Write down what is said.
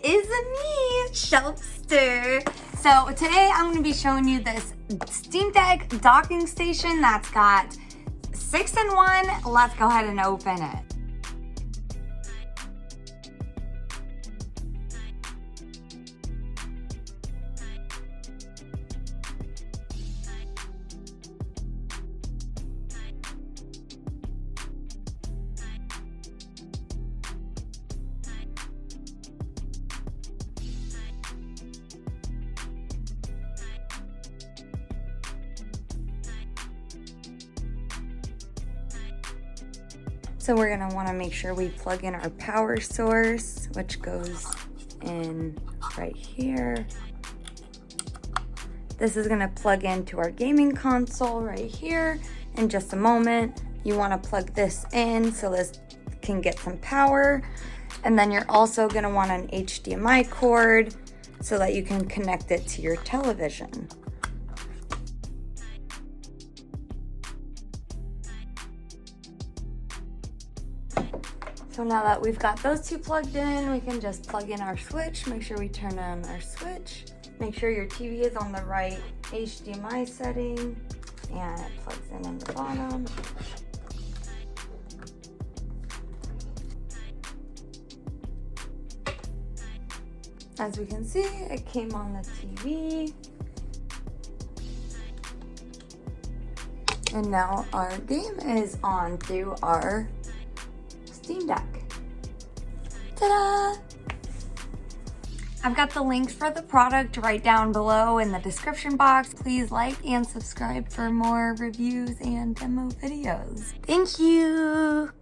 it is me, Shelfster. So today I'm going to be showing you this Steam Deck docking station that's got 6-in-1. Let's go ahead and open it. So we're gonna wanna make sure we plug in our power source, which goes in right here. This is gonna plug into our gaming console right here in just a moment. You wanna plug this in so this can get some power. And then you're also gonna want an HDMI cord so that you can connect it to your television. So now that we've got those two plugged in, we can just plug in our switch. Make sure we turn on our switch. Make sure your TV is on the right HDMI setting, and it plugs in the bottom. As we can see, it came on the TV. And now our game is on through our Steam Deck. Ta-da! I've got the links for the product right down below in the description box. Please like and subscribe for more reviews and demo videos. Thank you!